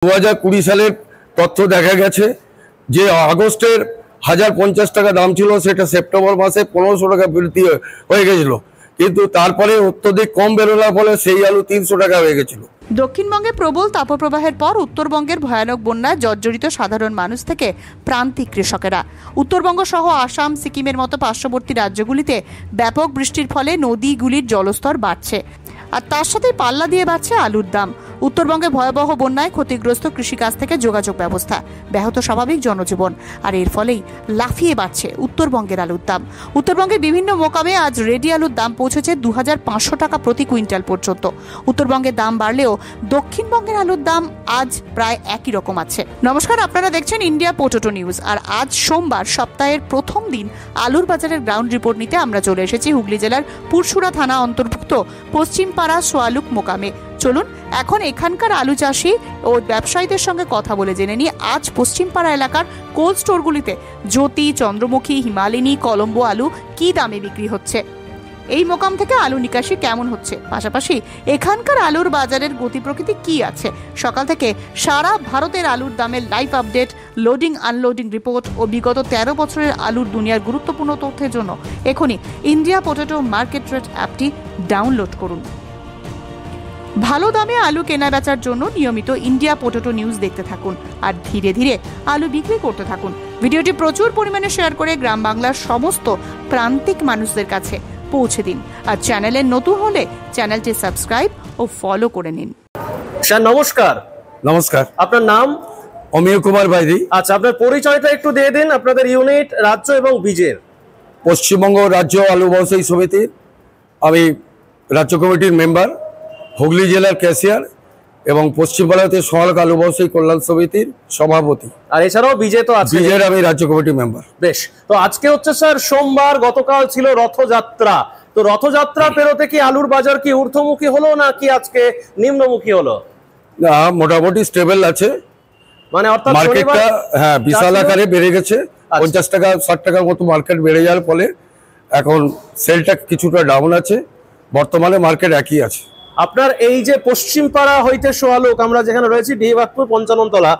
2020 সালের তথ্য দেখা গেছে যে আগস্টের 1050 টাকা দাম ছিল, সেটা সেপ্টেম্বর মাসে 1500 টাকা বৃদ্ধি হয়ে গেছিল, কিন্তু তারপরে অত্যধিক কম বেরোনোর ফলে সেই আলু 300 টাকা হয়ে গেছিল। দক্ষিণবঙ্গে প্রবল তাপপ্রবাহের পর উত্তরবঙ্গের ভয়ানক বন্যায় জর্জরিত সাধারণ মানুষ থেকে প্রান্তিক কৃষকেরা। উত্তরবঙ্গ সহ আসাম, সিকিমের মতো পার্শ্ববর্তী রাজ্যগুলিতে ব্যাপক বৃষ্টির ফলে নদীগুলির জলস্তর বাড়ছে, আর তার সাথে পাল্লা দিয়ে বাড়ছে আলুর দাম। উত্তরবঙ্গে ভয়াবহ বন্যায় ক্ষতিগ্রস্ত কৃষিকাজ থেকে যোগাযোগ ব্যবস্থা, ব্যাহত স্বাভাবিক জনজীবন, আর এর ফলেই লাফিয়ে বাড়ছে উত্তরবঙ্গের আলুর দাম। উত্তরবঙ্গের বিভিন্ন মোকামে আজ রেডি আলুর দাম পৌঁছেছে 2500 টাকা প্রতি কুইন্টাল পর্যন্ত। উত্তরবঙ্গের দাম বাড়লেও দক্ষিণবঙ্গের আলুর দাম আজ প্রায় একই রকম আছে। নমস্কার, আপনারা দেখছেন ইন্ডিয়া পোটেটো নিউজ। আর আজ সোমবার, সপ্তাহের প্রথম দিন আলুর বাজারের গ্রাউন্ড রিপোর্ট নিতে আমরা চলে এসেছি হুগলি জেলার পুরসুরা থানা অন্তর্ভুক্ত পশ্চিমপাড়া সোয়ালুক মোকামে। চলুন এখন এখানকার আলু চাষি ও ব্যবসায়ীদের সঙ্গে কথা বলে জেনে নিই আজ পশ্চিমপাড়া এলাকার কোল্ড স্টোরগুলিতে জ্যোতি, চন্দ্রমুখী, হিমালিনী, কলম্বো আলু কি দামে বিক্রি হচ্ছে, এই মোকাম থেকে আলু নিকাশি কেমন হচ্ছে, পাশাপাশি এখানকার আলুর বাজারের গতি প্রকৃতি কি আছে। সকাল থেকে সারা ভারতের আলুর দামের live update, loading unloading report ও বিগত 13 বছরের আলুর দুনিয়ার গুরুত্বপূর্ণ তথ্যের জন্য এখনই ইন্ডিয়া পোটেটো মার্কেট রেট অ্যাপটি ডাউনলোড করুন। ভালো দামে আলু কেনা বেচার জন্য নিয়মিত ইন্ডিয়া পোটেটো নিউজ দেখতে থাকুন আর ধীরে ধীরে আলু বিক্রি করতে থাকুন। ভিডিওটি প্রচুর পরিমাণে শেয়ার করে গ্রাম বাংলার সমস্ত প্রান্তিক মানুষদের কাছে পৌঁছে দিন। আর চ্যানেলে নতুন হলে চ্যানেলটি সাবস্ক্রাইব ও ফলো করে নিন। স্যার নমস্কার। নমস্কার, আপনার নাম? অমিয় কুমার বাইরি। আচ্ছা, আপনার পরিচয়টা একটু দিয়ে দিন, আপনাদের ইউনিট, রাজ্য এবং বীজের। পশ্চিমবঙ্গ রাজ্য আলু ব্যবসায়ী সমিতির আমি রাজ্য কমিটির মেম্বার, হুগলি জেলার ক্যাশিয়ার এবং পশ্চিমবাংলাতে সোয়ালুক আলু ব্যবসায়ী কল্যাণ সমিতির সভাপতি। আর এছাড়াও বীজে তো আছে? বীজের আমি রাজ্য কমিটির মেম্বার। বেশ, তো আজকে হচ্ছে স্যার সোমবার, গতকাল ছিল রথযাত্রা। তো রথযাত্রা পেরোতে কি আলুর বাজার কি ঊর্ধ্বমুখী হলো নাকি আজকে নিম্নমুখী হলো? না, মোটামুটি স্টেবল আছে, মানে অর্থাৎ মার্কেটটা হ্যাঁ বিশাল আকারে বেড়ে গেছে। 50 টাকা 60 টাকার মতো মার্কেট বেড়ে যাওয়ার ফলে এখন সেলটা কিছুটা ডাউন আছে, বর্তমানে মার্কেট একই আছে। আপনার এই যে পশ্চিমপাড়া হইতে সোয়ালুক, আমরা যেখানে রয়েছি ডিহিবাদপুর 55 তলা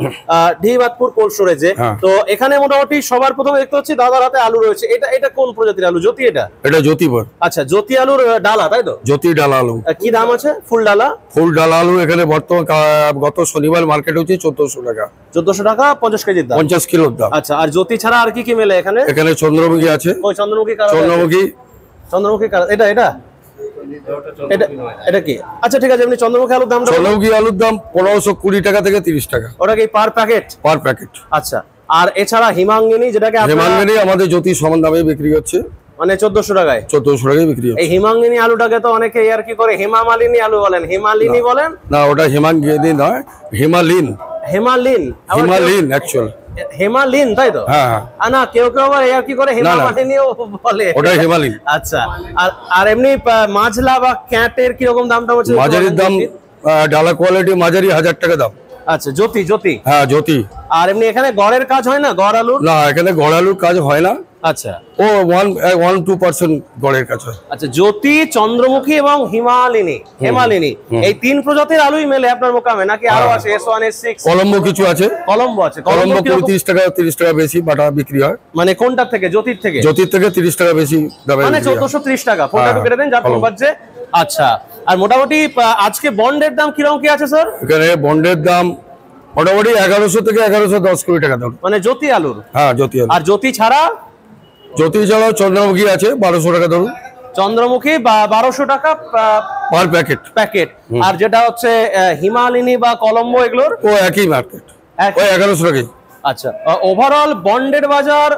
ডিহিবাদপুর কোল্ড স্টোরেজে, তো এখানে মোটামুটি সবার প্রথমে দেখতে হচ্ছে দাদার হাতে আলু রয়েছে। এটা কোন প্রজাতির আলু? জ্যোতি? এটা জ্যোতিবর। আচ্ছা, জ্যোতি আলুর ডালা, তাই তো? জ্যোতি ডালা আলু। কি দাম আছে ফুল ডালা? ফুল ডালা আলু এখানে বর্তমান গত শনিবার মার্কেট হচ্ছে 1400 টাকা। 1400 টাকা 50 কেজির দাম, 50 কিলোর দাম। আচ্ছা, আর জ্যোতি ছাড়া আর কি কি মেলে এখানে? এখানে চন্দ্রমুখী আছে। ওই চন্দ্রমুখী এটা এটা কি? আচ্ছা ঠিক আছে, এমনি চন্দ্রমুখী আলুর দাম? চন্দ্রমুখী আলুর দাম 1520 টাকা থেকে 30 টাকা। ওটা কি পার প্যাকেট? Per packet. আচ্ছা, আর এছাড়া হিমাঙ্গিনী, যেটাকে হিমাঙ্গিনী আমাদের জ্যোতি সমান দামে বিক্রি হচ্ছে, মানে 1400 টাকায়। 1400 টাকায় বিক্রি হচ্ছে। এই হিমাঙ্গিনী আলুটাকে তো অনেকে আর কি করে হিমামালিনী আলু বলেন, হিমালিনী বলেন না, ওটা হিমাঙ্গিনী নয়, হিমালিন। হিমালিন অ্যাকচুয়াল হিমালিন, তাই তো? হ্যাঁ। না, কেউ আর কি করে হিমামালিনীও বলে, ওটা হিমালিন। আচ্ছা, আর এমনি মাঝলা বা ক্যাটের কি রকম দামটা হচ্ছে? মাঝারির দাম, ডালা কোয়ালিটি মাঝারি 1000 টাকা দাম। আচ্ছা, জ্যোতি? হ্যাঁ, জ্যোতি। আর এমনি এখানে গড়ের কাজ হয় না? গড় আলুর? না, এখানে গড় আলুর কাজ হয় না। আচ্ছা, ও 1-2% গড়ের কাজ হয়। আচ্ছা, জ্যোতি, চন্দ্রমুখী এবং হিমালিনী এই তিন প্রজাতির আলুই মেলে আপনার মোকামে নাকি আরো আছে? S1 S6 কলম্বো কিছু আছে। কলম্বো আছে। কলম্বো 30 টাকা বেশি বাটা বিক্রি হয়। মানে কোনটার থেকে? জ্যোতির থেকে? জ্যোতির থেকে 30 টাকা বেশি দামে, মানে 1430 টাকা। ফোনটা কেটে দেন যা ফোন বাজছে। আচ্ছা, আর মোটামুটি আজকে বন্ডের দাম কিরকম কি আছে স্যার? এখানে বন্ডের দাম মোটামুটি 1100 থেকে 1110 কোটি টাকা দাম। মানে জ্যোতি আলুর? হ্যাঁ, জ্যোতি আলু। আর জ্যোতি ছাড়া? জ্যোতি ছাড়াও চন্দ্রমুখী আছে 1200 টাকা ধরুন। চন্দ্রমুখী 1200 টাকা পার প্যাকেট। আর যেটা হচ্ছে হিমালিনী বা কলম্বো, এগুলোর ও একই মার্কেট, ওই 1100 টাকাই। আচ্ছা, ওভারঅল বন্ডেড বাজার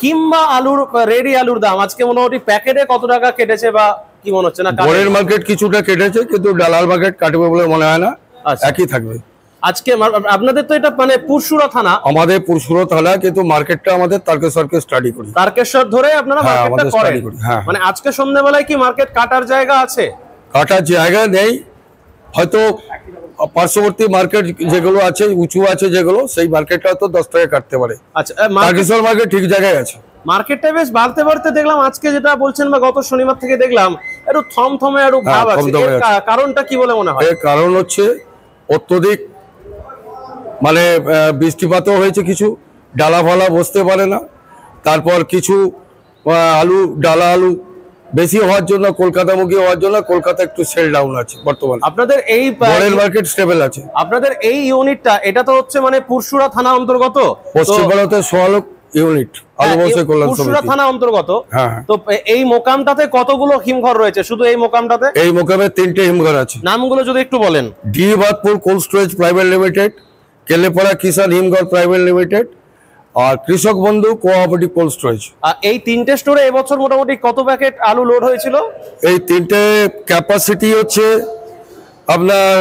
কিংবা আলুর রেডি আলুর দাম আজকে মোটামুটি প্যাকেটে কত টাকা কেটেছে বা কি মনে হচ্ছে? না, গড়ের মার্কেট কিছুটা কেটেছে, কিন্তু ডালার মার্কেট কাটবে বলে মনে হয় না, একই থাকবে আজকে। আপনাদের তো এটা মানে পুরসুরা থানা? আমাদের পুরসুরা থানা, কিন্তু মার্কেটটা আমাদের তারকেশ্বরকে স্টাডি করি। তারকেশ্বর ধরে আপনারা মার্কেটটা করেন? হ্যাঁ। মানে আজকে সন্ধ্যাবেলায় কি মার্কেট কাটার জায়গা আছে? কাটার জায়গা নেই, হয়তো পার্শ্ববর্তী মার্কেট যেগুলো আছে উঁচু আছে যেগুলো, সেই মার্কেটটা তো 10 টাকা কাটতে পারে। আচ্ছা, তারকেশ্বর মার্কেট ঠিক জায়গায় আছে। মার্কেটটা বেশ বাড়তে দেখলাম আজকে, যেটা বলছেন বা গত শনিবার থেকে দেখলাম একটু থমথমে একটু ভাব আছে। কারণটা কি বলে মনে হয়? কারণ হচ্ছে অত্যধিক মানে বৃষ্টিপাতও হয়েছে, কিছু ডালা ফালা বসতে পারে না। তারপর কিছু আলু, ডালা আলু বেশি হওয়ার জন্য, কলকাতামুখী হওয়ার জন্য কলকাতা একটু সেল ডাউন আছে বর্তমানে। আপনাদের এই বড়ের মার্কেট স্টেবল আছে। আপনাদের এই ইউনিটটা, এটা তো হচ্ছে মানে পুরসুরা থানা অন্তর্গত, পশ্চিম ভারতে সোয়ালোক ইউনিট, আলু ব্যবসায়ী কল্যাণ সমিতি, পুরসুরা থানা অন্তর্গত। হ্যাঁ। তো এই মোকামটাতে কতগুলো হিমঘর রয়েছে? শুধু এই মোকামটাতে? এই মোকামে 3টে হিমঘর আছে। নামগুলো যদি একটু বলেন। D Badpur cold storage private limited, Kelepara Kishan Himghar private limited, আর কৃষক বন্ধু কোঅপারেটিভ কোল্ড স্টোরেজ। এই 3টে স্টোরে এবছর মোটামুটি কত প্যাকেট আলু লোড হয়েছিল? এই 3টে ক্যাপাসিটি হচ্ছে আপনার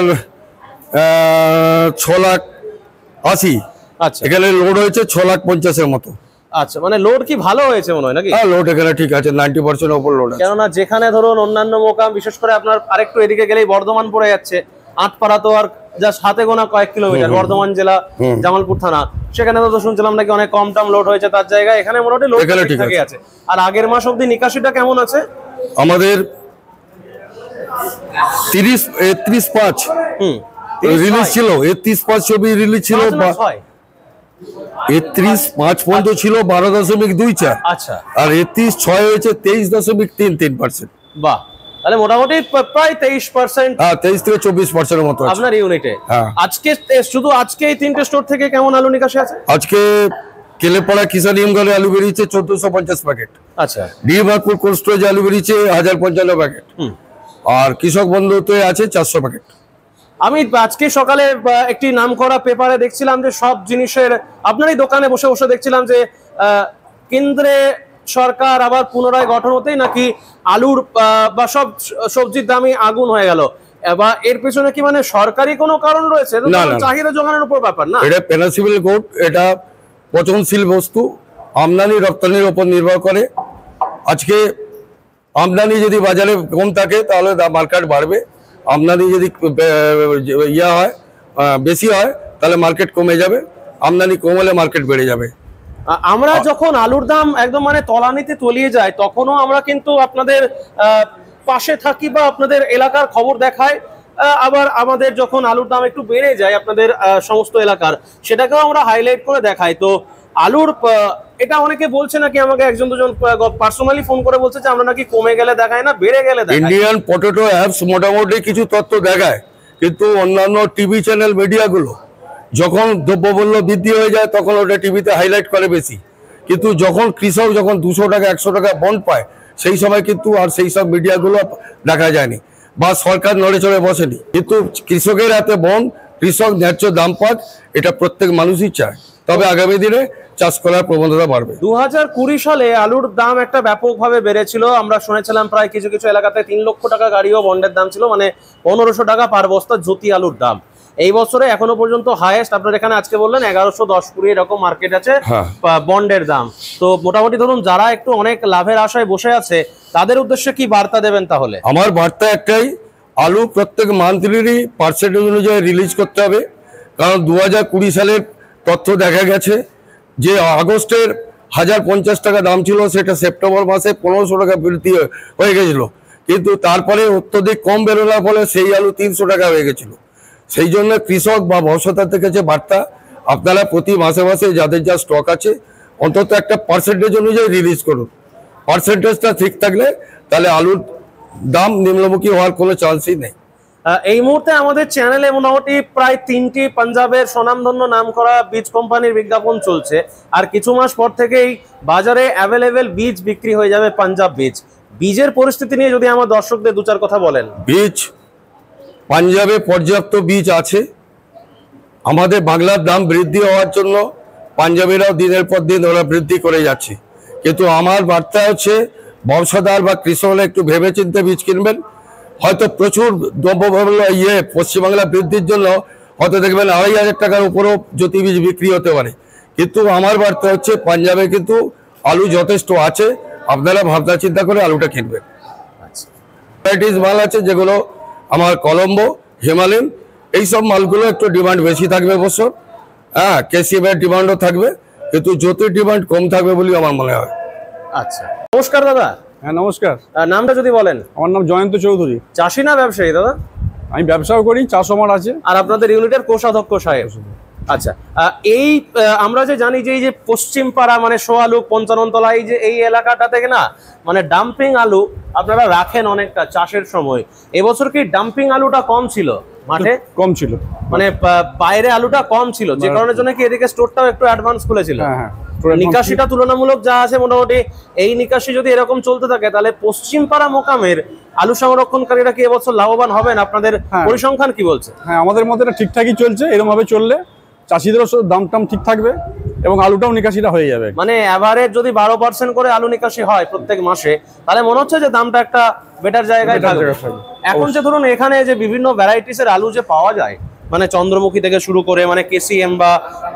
6,80,000। আচ্ছা, এখানে লোড হয়েছে 6,50,000-এর মতো। আচ্ছা, মানে লোড কি ভালো হয়েছে মনে হয় নাকি? হ্যাঁ, লোড এখানে ঠিক আছে, 90% ওপর লোড আছে। কেননা যেখানে ধরুন অন্যান্য মোকাম, বিশেষ করে আপনার আরেকটু এদিকে গেলেই বর্ধমান পড়ে যাচ্ছে, আটপাড়া তো আর জাস্ট হাতে গোনা কয়েক কিলোমিটার, বর্ধমান জেলা জামালপুর থানা, সেখানে তো শুনছিলাম নাকি অনেক কম টাম লোড হয়েছে, তার জায়গায় এখানে মোটামুটি লোড ঠিক আছে। আর আগের মাস অবধি নিকাশিটা কেমন আছে? আমাদের 31/5 রিলিজ ছিল, 31/5 ছবি রিলিজ ছিল, 31/5 পর্যন্ত ছিল 12.24। আচ্ছা, আর 31/6 হয়েছে 23.33%। বাহ, তাহলে মোটামুটি প্রায় 23%। হ্যাঁ, 23 থেকে 24%-এর মতো আছে আপনার ইউনিটে। হ্যাঁ। আজকে শুধু আজকে এই 3টে স্টোর থেকে কেমন আলু নিকাশি আছে? আজকে কেলেপাড়া কিষান হিমঘরে আলু বেরিয়েছে 1450 প্যাকেট। আচ্ছা, ডি বাদপুর কোল্ড স্টোরেজে আলু বেরিয়েছে 1055 প্যাকেট। আর কৃষক বন্ধুতে আছে 400 প্যাকেট। আমি আজকে সকালে একটি নামকরা পেপারে দেখছিলাম যে সব জিনিসের, আপনারই দোকানে বসে বসে দেখছিলাম যে কেন্দ্রে সরকার আবার পুনরায় গঠন হতেই নাকি আলুর বা সব সবজির দামই আগুন হয়ে গেল। বা এর পেছনে কি মানে সরকারি কোনো কারণ রয়েছে? চাহিদা যোগানের উপর ব্যাপার না, এটা পেনাসিবল কোড, এটা পচনশীল বস্তু, আমদানি রপ্তানির উপর নির্ভর করে। আজকে আমদানি যদি বাজারে কম থাকে তাহলে মার্কেট বাড়বে, আমদানি যদি হয় বেশি হয় তাহলে মার্কেট কমে যাবে, আমদানি কম হলে মার্কেট বেড়ে যাবে। আমরা যখন আলুর দাম একদম মানে তলানিতে তলিয়ে যায়, তখনও আমরা কিন্তু আপনাদের পাশে থাকি বা আপনাদের এলাকার খবর দেখায়। আবার আমাদের যখন আলুর দাম একটু বেড়ে যায় আপনাদের সমস্ত এলাকার, সেটাকেও আমরা হাইলাইট করে দেখাই। তো আলুর এটা অনেকে বলছে নাকি, আমাকে একজন দুজন পার্সোনালি ফোন করে বলছে যে আমরা নাকি কমে গেলে দেখায় না, বেড়ে গেলে দেখায়। ইন্ডিয়ান পটেটো অ্যাপস মোটামুটি কিছু তথ্য দেখায়, কিন্তু অন্যান্য টিভি চ্যানেল মিডিয়াগুলো যখন দ্রব্যমূল্য বৃদ্ধি হয়ে যায় তখন ওটা টিভিতে হাইলাইট করে বেশি, কিন্তু যখন কৃষক যখন 200 টাকা 100 টাকা বন্ড পায় সেই সময় কিন্তু আর সেই সব মিডিয়াগুলো দেখা যায়নি, বা সরকার নড়ে চড়ে বসেনি। কিন্তু কৃষকের হাতে বন্ড, কৃষক ন্যায্য দাম পাক, এটা প্রত্যেক মানুষই চায়। তবে আগামী দিনে চাষ করার প্রবণতা বাড়বে। 2020 সালে আলুর দাম একটা ব্যাপকভাবে বেড়েছিল, আমরা শুনেছিলাম প্রায় কিছু কিছু এলাকাতে 3 লক্ষ টাকা গাড়িও বন্ডের দাম ছিল, মানে 1500 টাকা পার বস্তা জ্যোতি আলুর দাম। এই বছরে এখনো পর্যন্ত হাইয়েস্ট আপনার এখানে আজকে বললেন 1110-20 এরকম মার্কেট আছে বন্ডের দাম। তো মোটামুটি ধরুন যারা একটু অনেক লাভের আশায় বসে আছে তাদের উদ্দেশ্যে কি বার্তা দেবেন? তাহলে আমার বার্তা একটাই, আলু প্রত্যেক মান্থলিরই পার্সেন্টেজ অনুযায়ী রিলিজ করতে হবে। কারণ 2020 সালের তথ্য দেখা গেছে যে আগস্টের 1050 টাকা দাম ছিল, সেটা সেপ্টেম্বর মাসে 1500 টাকা বৃদ্ধি হয়ে গেছিল। কিন্তু তারপরে অত্যধিক কম বেরোনোর ফলে সেই আলু 300 টাকা হয়ে গেছিল। সেই জন্য কৃষক বা ব্যবসাদারদের কাছে বার্তা, আপনারা প্রতি মাসে মাসে যাদের যা স্টক আছে অন্তত একটা পার্সেন্টেজ অনুযায়ী রিলিজ করুন। পার্সেন্টেজটা ঠিক থাকলে তাহলে আলুর দাম নিম্নমুখী হওয়ার কোনো চান্সই নেই। এই মুহূর্তে আমাদের চ্যানেলে মোটামুটি প্রায় 3টি পাঞ্জাবের স্বনামধন্য নামকরা বীজ কোম্পানির বিজ্ঞাপন চলছে, আর কিছু মাস পর থেকেই বাজারে অ্যাভেলেবেল বীজ বিক্রি হয়ে যাবে পাঞ্জাব বীজ। বীজের পরিস্থিতি নিয়ে যদি আমার দর্শকদের 2-4 কথা বলেন। বীজ পাঞ্জাবে পর্যাপ্ত বীজ আছে। আমাদের বাংলার দাম বৃদ্ধি হওয়ার জন্য পাঞ্জাবিরাও দিনের পর দিন ওরা বৃদ্ধি করে যাচ্ছে, কিন্তু আমার বার্তা হচ্ছে ব্যবসাদার বা কৃষকরা একটু ভেবেচিন্তে বীজ কিনবেন। হয়তো প্রচুর দ্রব্যমূল্য পশ্চিমবাংলা বৃদ্ধির জন্য হয়তো দেখবেন 2500 টাকার উপরও জ্যোতি বীজ বিক্রি হতে পারে, কিন্তু আমার বার্তা হচ্ছে পাঞ্জাবে কিন্তু আলু যথেষ্ট আছে, আপনারা ভাবনা চিন্তা করে আলুটা কিনবেন। ভ্যারাইটিস মাল আছে যেগুলো আমার কলম্বো, হিমালয়ান, এইসব মালগুলো একটু ডিমান্ড বেশি থাকবে অবশ্য। হ্যাঁ, কেসিএমের ডিমান্ডও থাকবে, কিন্তু জ্যোতির ডিমান্ড কম থাকবে বলে আমার মনে হয়। আচ্ছা, নমস্কার দাদা। হ্যাঁ নমস্কার। নামটা যদি বলেন। আমার নাম জয়ন্ত চৌধুরী। চাষি না ব্যবসায়ী দাদা? আমি ব্যবসাও করি, চাষ আমার আছে। আর আপনাদের ইউনিটের কোষাধ্যক্ষ সাহেব। আচ্ছা, এই আমরা যে জানি যে এই যে পশ্চিম পাড়া মানে সোয়ালুক পঞ্চাননতলা এই যে এই এলাকাটা থেকে না মানে ডাম্পিং আলু আপনারা রাখেন অনেকটা চাষের সময়। এবছর কি ডাম্পিং আলুটা কম ছিল মাঠে? কম ছিল, মানে বাইরে আলুটা কম ছিল, যে কারণের জন্য কি এদিকে স্টোরটাও একটু অ্যাডভান্স খুলেছিল। হ্যাঁ, নিকাশিটা তুলনামূলক যা আছে মোটামুটি এই নিকাশি যদি এরকম চলতে থাকে তাহলে পশ্চিম পাড়া মোকামের আলু সংরক্ষণকারীরা কি এবছর লাভবান হবেন? আপনাদের পরিসংখ্যান কি বলছে? হ্যাঁ, আমাদের মধ্যে এটা ঠিকঠাকই চলছে। এরকম ভাবে চললে চাষিদেরও দাম টাম ঠিক থাকবে এবং আলুটাও নিকাশিটা হয়ে যাবে। মানে এভারেজ যদি 12% করে আলু নিকাশি হয় প্রত্যেক মাসে, তাহলে মনে হচ্ছে যে দামটা একটা বেটার জায়গায় থাকবে। এখন যে ধরুন এখানে যে বিভিন্ন ভ্যারাইটিসের আলু যে পাওয়া যায়, মানে চন্দ্রমুখী থেকে শুরু করে মানে কেসিএম বা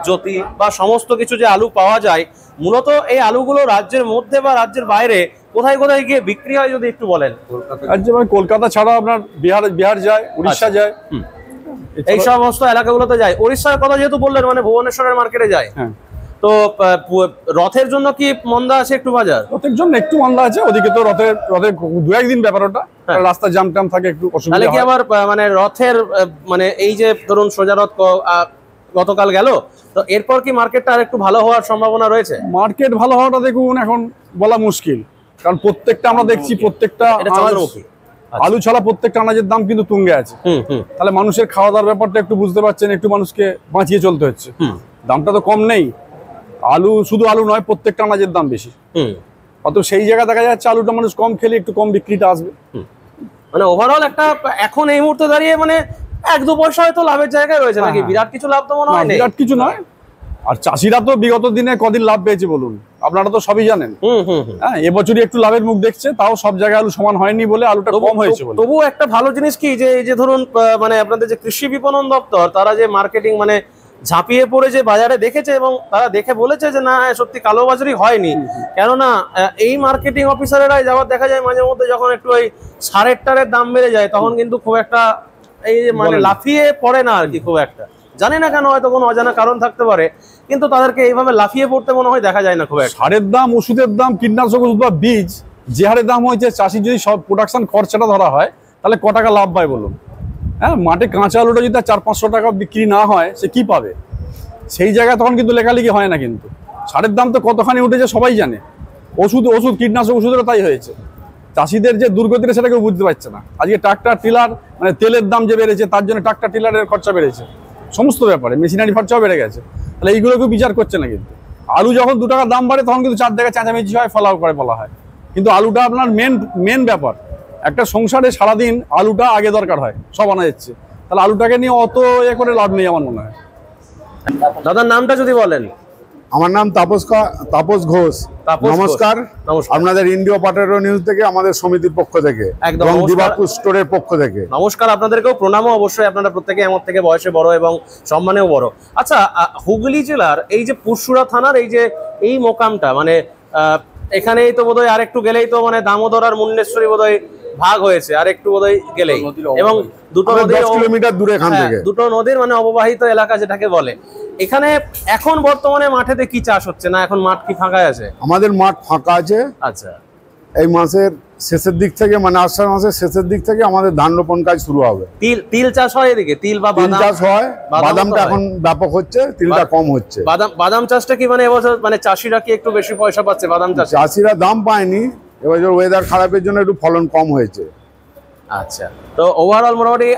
জ্যোতি বা সমস্ত কিছু যে আলু পাওয়া যায়, মূলত এই আলুগুলো রাজ্যের মধ্যে বা রাজ্যের বাইরে কোথায় কোথায় গিয়ে বিক্রি হয় যদি একটু বলেন। রাজ্যে মানে কলকাতা ছাড়া আপনার বিহার যায়, উড়িষ্যা যায়, এই সমস্ত এলাকাগুলোতে যায়। উড়িষ্যার কথা যেহেতু বললেন, মানে ভুবনেশ্বরের মার্কেটে যায়। তো রথের জন্য কি মন্দা আছে একটু বাজার? রথের জন্য একটু মন্দা আছে, ওদিকে তো রথের দু একদিন ব্যাপার, ওটা রাস্তা জাম টাম থাকে, একটু অসুবিধা। তাহলে কি আবার মানে রথের মানে এই যে ধরুন সোজা রথ গতকাল গেল, তো এরপর কি মার্কেটটা আর একটু ভালো হওয়ার সম্ভাবনা রয়েছে? মার্কেট ভালো হওয়াটা দেখুন এখন বলা মুশকিল, কারণ প্রত্যেকটা আমরা দেখছি প্রত্যেকটা আলু ছাড়া প্রত্যেকটা আনাজের দাম কিন্তু তুঙ্গে আছে। তাহলে মানুষের খাওয়া দাওয়ার ব্যাপারটা একটু বুঝতে পারছেন, একটু মানুষকে বাঁচিয়ে চলতে হচ্ছে। দামটা তো কম নেই, আলু শুধু আলু নয়, প্রত্যেকটা আনাজের দাম বেশি। অত সেই জায়গায় দেখা যাচ্ছে আলুটা মানুষ কম খেলে একটু কম বিক্রিটা আসবে। মানে ওভারঅল একটা এখন এই মুহূর্তে দাঁড়িয়ে মানে 1-2 পয়সা হয়তো লাভের জায়গায় রয়েছে, নাকি বিরাট কিছু লাভ তো মনে হয় না? বিরাট কিছু নয়। আর চাষিরা তো বিগত দিনে কদিন লাভ পেয়েছে বলুন, আপনারা তো সবই জানেন। হ্যাঁ, এবছরই একটু লাভের মুখ দেখছে, তাও সব জায়গায় আলু সমান হয়নি বলে আলুটা কম হয়েছে। তবুও একটা ভালো জিনিস কি যে এই যে ধরুন মানে আপনাদের যে কৃষি বিপণন দপ্তর, তারা যে মার্কেটিং মানে ঝাঁপিয়ে পড়ে যে বাজারে দেখেছে এবং তারা দেখে বলেছে যে না সত্যি কালোবাজারি হয়নি। কেননা এই মার্কেটিং অফিসারেরাই যাওয়ার দেখা যায় মাঝে মধ্যে যখন একটু ওই সারের টারের দাম বেড়ে যায়, তখন কিন্তু খুব একটা এই মানে লাফিয়ে পড়ে না আর কি, খুব একটা জানি না কেন, হয়তো কোনো অজানা কারণ থাকতে পারে, কিন্তু তাদেরকে এইভাবে লাফিয়ে পড়তে মনে হয় দেখা যায় না খুব একটা। সারের দাম, ওষুধের দাম, কীটনাশক ওষুধ বা বীজ যে হারে দাম হয়েছে, চাষি যদি সব প্রোডাকশন খরচাটা ধরা হয় তাহলে ক টাকা লাভ পায় বলুন? হ্যাঁ, মাঠে কাঁচা আলুটা যদি 400-500 টাকা বিক্রি না হয়, সে কি পাবে? সেই জায়গায় তখন কিন্তু লেখালেখি হয় না। কিন্তু সারের দাম তো কতখানি উঠেছে সবাই জানে, ওষুধ কীটনাশক ওষুধেরও তাই হয়েছে। চাষিদের যে দুর্গতিটা সেটা কেউ বুঝতে পারছে না। আজকে ট্রাক্টর টিলার মানে তেলের দাম যে বেড়েছে, তার জন্য ট্রাক্টর টিলারের খরচা বেড়েছে, সমস্ত ব্যাপারে মেশিনারি খরচাও বেড়ে গেছে। তাহলে এইগুলোকেও বিচার করছে না। কিন্তু আলু যখন 2 টাকা দাম বাড়ে তখন কিন্তু 4 জায়গায় চেঁচামেচি হয়, ফলাও করে বলা হয়। কিন্তু আলুটা আপনার মেন ব্যাপার। একটা সংসারে সারাদিন আলুটা আগে দরকার হয়, সব আনা যাচ্ছে, তাহলে আলুটাকে নিয়ে অত করে লাভ নেই আমার মনে হয়। দাদার নামটা যদি বলেন। আমার নাম তাপস ঘোষ। নমস্কার। আপনাদের ইন্ডিয়া পটেটো নিউজ থেকে, আমাদের সমিতির পক্ষ থেকে এবং দিবাকপুর স্টোরের পক্ষ থেকে নমস্কার। আপনাদেরকেও প্রণাম। অবশ্যই আপনারা প্রত্যেকে আমার থেকে বয়সে বড় এবং সম্মানেও বড়। আচ্ছা, হুগলি জেলার এই যে পুরসুরা থানার এই যে এই মোকামটা, মানে এখানেই তো বোধহয় আর একটু গেলেই তো মানে দামোদর আর মুন্ডেশ্বরী বোধহয় ভাগ হয়েছে, আর একটু বোধহয় গেলেই, এবং দুটো নদী 10 কিলোমিটার দূরে এখান থেকে, দুটো নদীর মানে অববাহিত এলাকা যেটাকে বলে। এখানে এখন বর্তমানে মাঠেতে কি চাষ হচ্ছে না? এখন মাঠ কি ফাঁকা আছে? আমাদের মাঠ ফাঁকা আছে। আচ্ছা, এই মাসের শেষের দিক থেকে, মানে আষাঢ় মাসের শেষের দিক থেকে আমাদের ধান রোপণ কাজ শুরু হবে। তিল চাষ হয় এদিকে? তিল বা বাদাম চাষ হয়। বাদামটা এখন ব্যাপক হচ্ছে, তিলটা কম হচ্ছে। বাদাম চাষটা কি মানে এবছর মানে চাষিরা কি একটু বেশি পয়সা পাচ্ছে বাদাম চাষে? চাষিরা দাম পায়নি, এবছর ওয়েদার খারাপের জন্য একটু ফলন কম হয়েছে। আচ্ছা, তো ওভারঅল মোটামুটি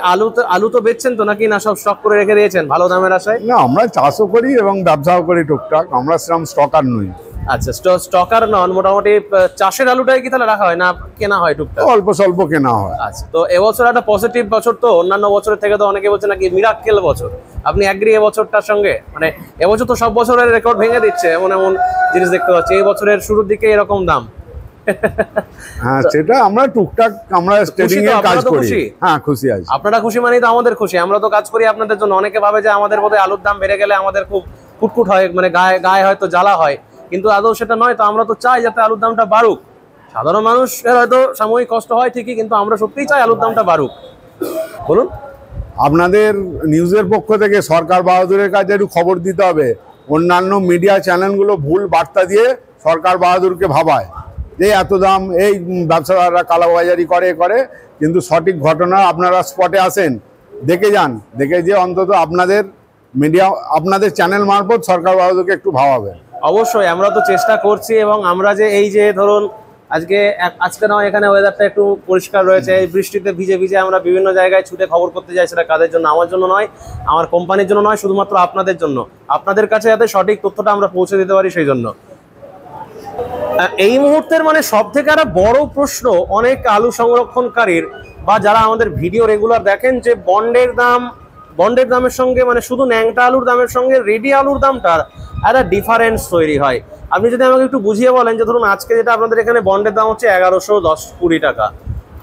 আলু তো বেচছেন তো নাকি না সব স্টক করে রেখে দিয়েছেন ভালো দামের আশায়? না, আমরা চাষও করি এবং ব্যবসাও করি টুকটাক, আমরা সেরকম স্টকার নই। আচ্ছা, স্টকার নন। মোটামুটি চাষের আলুটাই কি তাহলে রাখা হয় না কেনা হয় টুকটাক? অল্প স্বল্প কেনা হয়। আচ্ছা, তো এবছর একটা পজিটিভ বছর, তো অন্যান্য বছরের থেকে তো অনেকে বলছে নাকি মিরাক্কেল বছর। আপনি এগ্রি এবছরটার সঙ্গে? মানে এবছর তো সব বছরের রেকর্ড ভেঙে দিচ্ছে, এমন জিনিস দেখতে পাচ্ছি। এই বছরের শুরুর দিকে এরকম দাম। হ্যাঁ, সেটা আমরা টুকটাক আমরা স্টেডিং এর কাজ করি। হ্যাঁ, খুশি আছি। আপনারা খুশি মানেই তো আমাদের খুশি। আমরা তো কাজ করি আপনাদের জন্য। অনেকে ভাবে যে আমাদের বোধহয় আলুর দাম বেড়ে গেলে আমাদের খুব কুটকুট হয়, মানে গায়ে হয়তো জ্বালা হয়, কিন্তু আদৌ সেটা নয়। তো আমরা তো চাই যাতে আলুর দামটা বাড়ুক। সাধারণ মানুষের হয়তো সাময়িক কষ্ট হয় ঠিকই, কিন্তু আমরা সত্যিই চাই আলুর দামটা বাড়ুক। বলুন। আপনাদের নিউজের পক্ষ থেকে সরকার বাহাদুরের কাছে একটু খবর দিতে হবে। অন্যান্য মিডিয়া চ্যানেলগুলো ভুল বার্তা দিয়ে সরকার বাহাদুরকে ভাবায় যে এত দাম, এই ব্যবসাদাররা কালোবাজারি করে, কিন্তু সঠিক ঘটনা আপনারা স্পটে আসেন, দেখে যান, দেখে যে অন্তত আপনাদের মিডিয়া আপনাদের চ্যানেল মারফত সরকার বাহাদুরকে একটু ভাবাবেন। অবশ্যই আমরা তো চেষ্টা করছি, এবং আমরা যে এই যে ধরুন আজকে নয়, এখানে ওয়েদারটা একটু পরিষ্কার রয়েছে, এই বৃষ্টিতে ভিজে ভিজে আমরা বিভিন্ন জায়গায় ছুটে খবর করতে যাই, সেটা কাদের জন্য? আমার জন্য নয়, আমার কোম্পানির জন্য নয়, শুধুমাত্র আপনাদের জন্য, আপনাদের কাছে যাতে সঠিক তথ্যটা আমরা পৌঁছে দিতে পারি সেই জন্য। এই মুহূর্তের মানে সব থেকে একটা বড় প্রশ্ন অনেক আলু সংরক্ষণকারীর বা যারা আমাদের ভিডিও রেগুলার দেখেন, যে বন্ডের দামের সঙ্গে মানে শুধু ন্যাংটা আলুর দামের সঙ্গে রেডি আলুর দামটার একটা ডিফারেন্স তৈরি হয়। আপনি যদি আমাকে একটু বুঝিয়ে বলেন যে ধরুন আজকে যেটা আপনাদের এখানে বন্ডের দাম হচ্ছে 1110-20 টাকা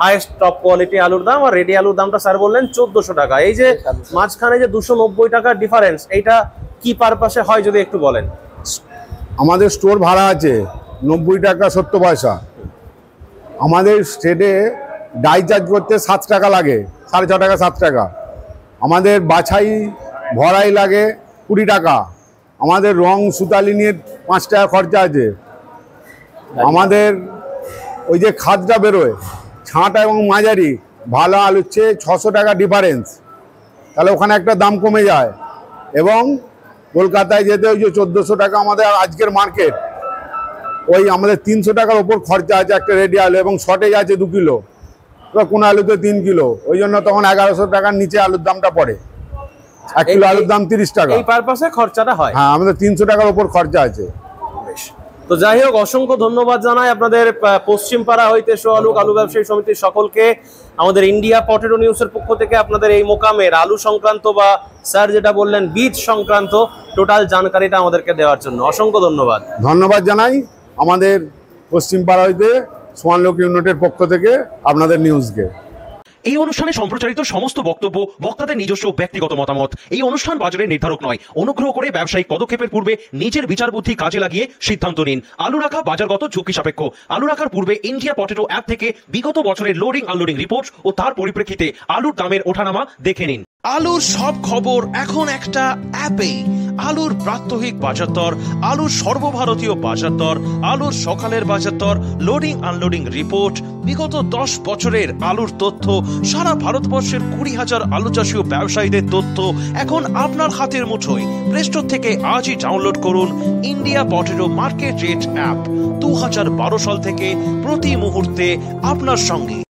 হাইয়েস্ট টপ কোয়ালিটি আলুর দাম, আর রেডি আলুর দামটা স্যার বললেন 1400 টাকা, এই যে মাঝখানে যে 290 টাকার ডিফারেন্স, এইটা কি পারপাসে হয় যদি একটু বলেন? আমাদের স্টোর ভাড়া আছে 90 টাকা 70 পয়সা, আমাদের স্টেটে ডাই চার্জ করতে 7 টাকা লাগে, 6.5 টাকা 7 টাকা, আমাদের বাছাই ভরাই লাগে 20 টাকা, আমাদের রং সুতালি নিয়ে 5 টাকা খরচা আছে, আমাদের ওই যে খাদটা বেরোয় ছাঁটা এবং মাঝারি ভালো আলুর চেয়ে 600 টাকা ডিফারেন্স, তাহলে ওখানে একটা দাম কমে যায়। এবং কলকাতায় যেতে ওই যে 1400 টাকা আমাদের আজকের মার্কেট, ওই আমাদের 300 টাকার ওপর খরচা আছে একটা রেডি আলু, এবং শর্টেজ আছে 2 কিলো, এবার কোন আলুতে 3 কিলো, ওই জন্য তখন 1100 টাকার নিচে আলুর দামটা পড়ে। 1 কিলো আলুর দাম 30 টাকা, এই পারপাসে খরচাটা হয়। হ্যাঁ, আমাদের 300 টাকার ওপর খরচা আছে। তো যাই হোক, অসংখ্য ধন্যবাদ জানাই আপনাদের পশ্চিমপাড়া হইতে সোয়ালুক আলু ব্যবসায়ী সমিতির সকলকে, আমাদের ইন্ডিয়া পটেটো নিউজের পক্ষ থেকে আপনাদের এই মোকামের আলু সংক্রান্ত বা স্যার যেটা বললেন বীজ সংক্রান্ত টোটাল জানকারিটা আমাদেরকে দেওয়ার জন্য অসংখ্য ধন্যবাদ। ধন্যবাদ জানাই আমাদের পশ্চিমপাড়া হইতে সোয়ালুক ইউনিটের পক্ষ থেকে আপনাদের নিউজকে। এই অনুষ্ঠানে সম্প্রচারিত সমস্ত বক্তব্য বক্তাদের নিজস্ব ব্যক্তিগত মতামত। এই অনুষ্ঠান বাজারের নির্ধারক নয়। অনুগ্রহ করে ব্যবসায়িক পদক্ষেপের পূর্বে নিজের বিচার বুদ্ধি কাজে লাগিয়ে সিদ্ধান্ত নিন। আলু রাখা বাজারগত ঝুঁকি সাপেক্ষ। আলু রাখার পূর্বে ইন্ডিয়া পটেটো অ্যাপ থেকে বিগত বছরের লোডিং আনলোডিং রিপোর্ট ও তার পরিপ্রেক্ষিতে আলুর দামের ওঠানামা দেখে নিন। আলুর সব খবর এখন একটা অ্যাপেই। আলুর প্রাত্যহিক বাজার দর, আলুর সর্বভারতীয় বাজার দর, আলুর সকালের বাজার দর, লোডিং আনলোডিং রিপোর্ট, বিগত 10 বছরের আলুর তথ্য, সারা ভারতবর্ষের 20,000 আলু চাষী ও ব্যবসায়ীদের তথ্য এখন আপনার হাতের মুঠোয়। প্লে স্টোর থেকে আজই ডাউনলোড করুন India potato market rate app. 2012 সাল থেকে প্রতি মুহূর্তে আপনার সঙ্গে।